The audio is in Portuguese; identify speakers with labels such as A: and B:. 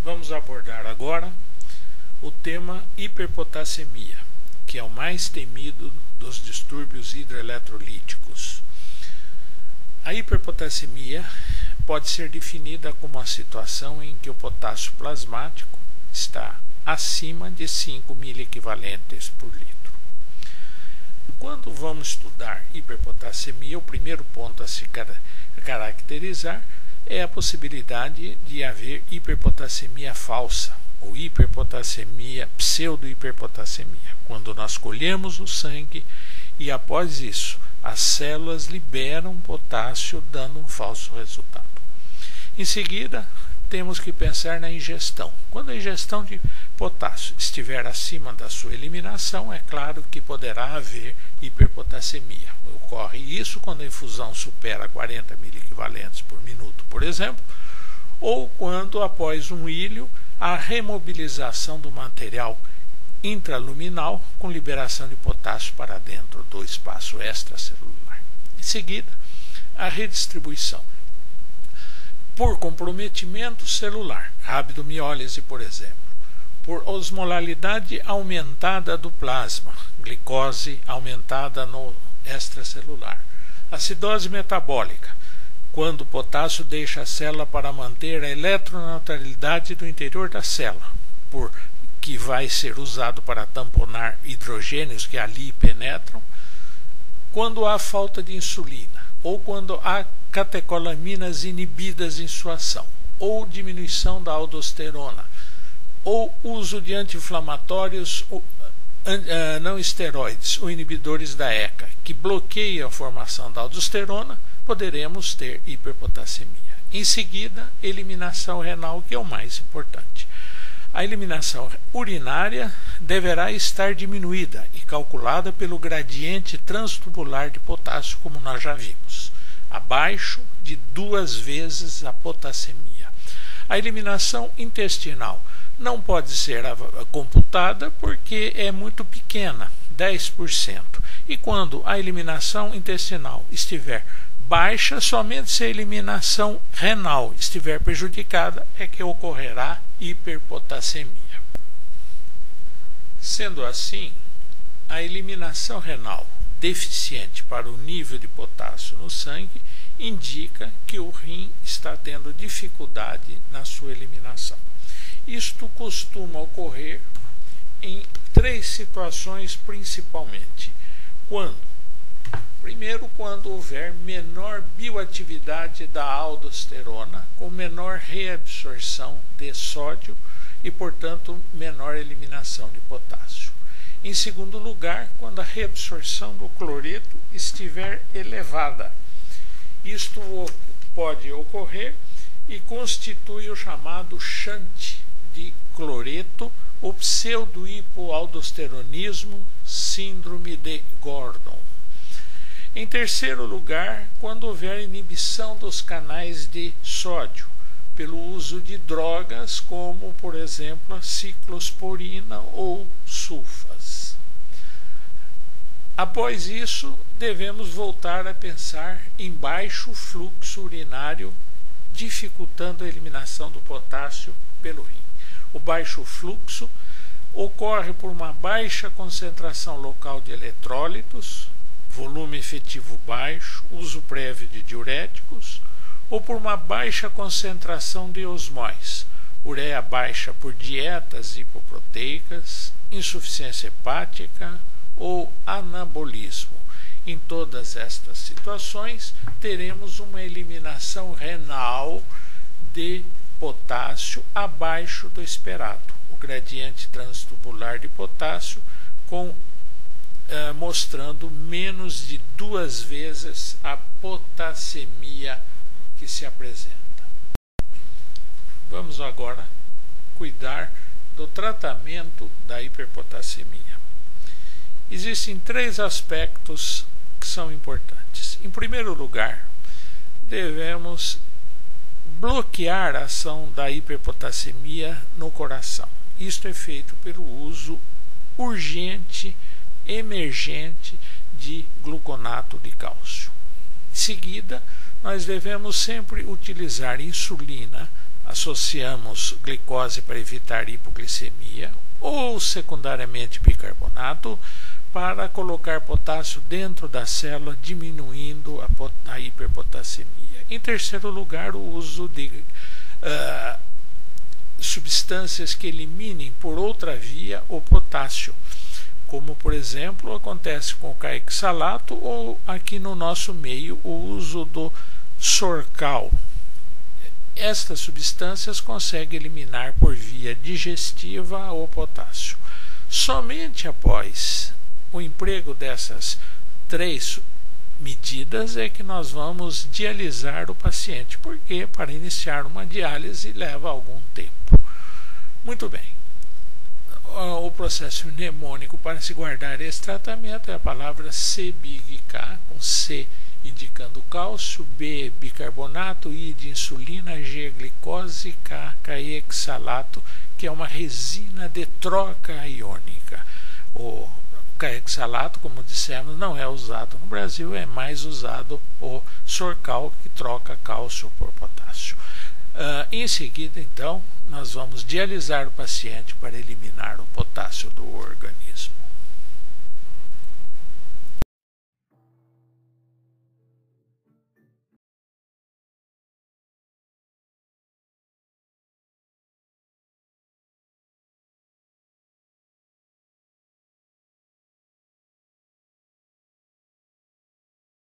A: Vamos abordar agora o tema hiperpotassemia, que é o mais temido dos distúrbios hidroeletrolíticos. A hiperpotassemia pode ser definida como a situação em que o potássio plasmático está acima de 5 miliequivalentes por litro. Quando vamos estudar hiperpotassemia, o primeiro ponto a se caracterizar é a possibilidade de haver hiperpotassemia falsa ou hiperpotassemia, pseudo-hiperpotassemia, quando nós colhemos o sangue e após isso as células liberam potássio dando um falso resultado. Em seguida, temos que pensar na ingestão. Quando a ingestão de potássio estiver acima da sua eliminação, é claro que poderá haver hiperpotassemia. Ocorre isso quando a infusão supera 40 miliequivalentes por minuto, por exemplo, ou quando, após um ilho, a remobilização do material intraluminal com liberação de potássio para dentro do espaço extracelular. Em seguida, a redistribuição. Por comprometimento celular, rabdomiólise, por exemplo, por osmolalidade aumentada do plasma, glicose aumentada no extracelular, acidose metabólica, quando o potássio deixa a célula para manter a eletroneutralidade do interior da célula, que vai ser usado para tamponar hidrogênios que ali penetram, quando há falta de insulina, ou quando há catecolaminas inibidas em sua ação, ou diminuição da aldosterona, ou uso de anti-inflamatórios não esteroides, ou inibidores da ECA, que bloqueiam a formação da aldosterona, poderemos ter hiperpotassemia. Em seguida, eliminação renal, que é o mais importante. A eliminação urinária deverá estar diminuída e calculada pelo gradiente transtubular de potássio, como nós já vimos, abaixo de 2 vezes a potassemia. A eliminação intestinal não pode ser computada porque é muito pequena, 10%. E quando a eliminação intestinal estiver baixa, somente se a eliminação renal estiver prejudicada é que ocorrerá hiperpotassemia. Sendo assim, a eliminação renal deficiente para o nível de potássio no sangue indica que o rim está tendo dificuldade na sua eliminação. Isto costuma ocorrer em 3 situações principalmente. Primeiro, quando houver menor bioatividade da aldosterona, com menor reabsorção de sódio e, portanto, menor eliminação de potássio. Em segundo lugar, quando a reabsorção do cloreto estiver elevada. Isto pode ocorrer e constitui o chamado shunt de cloreto, o pseudo-hipoaldosteronismo, síndrome de Gordon. Em terceiro lugar, quando houver inibição dos canais de sódio, pelo uso de drogas como, por exemplo, a ciclosporina ou sulfas. Após isso, devemos voltar a pensar em baixo fluxo urinário, dificultando a eliminação do potássio pelo rim. O baixo fluxo ocorre por uma baixa concentração local de eletrólitos, volume efetivo baixo, uso prévio de diuréticos, ou por uma baixa concentração de osmóis, ureia baixa por dietas hipoproteicas, insuficiência hepática ou anabolismo. Em todas estas situações, teremos uma eliminação renal de potássio abaixo do esperado, o gradiente transtubular de potássio mostrando menos de 2 vezes a potassemia que se apresenta. Vamos agora cuidar do tratamento da hiperpotassemia. Existem 3 aspectos que são importantes. Em primeiro lugar, devemos bloquear a ação da hiperpotassemia no coração. Isto é feito pelo uso urgente, emergente de gluconato de cálcio. Em seguida, nós devemos sempre utilizar insulina associamos glicose para evitar hipoglicemia, ou secundariamente bicarbonato para colocar potássio dentro da célula, diminuindo a hiperpotassemia. Em terceiro lugar, o uso de substâncias que eliminem por outra via o potássio, como por exemplo acontece com o caixalato, ou aqui no nosso meio o uso do Sorcal. Estas substâncias conseguem eliminar por via digestiva o potássio. Somente após o emprego dessas três medidas é que nós vamos dialisar o paciente, porque para iniciar uma diálise leva algum tempo. Muito bem. O processo mnemônico para se guardar esse tratamento é a palavra C-Big-K, com C indicando cálcio, B bicarbonato, I de insulina, G glicose, K caixalato, que é uma resina de troca iônica. O caixalato, como dissemos, não é usado no Brasil, é mais usado o Sorcal, que troca cálcio por potássio. Em seguida, então, nós vamos dialisar o paciente para eliminar o potássio do organismo.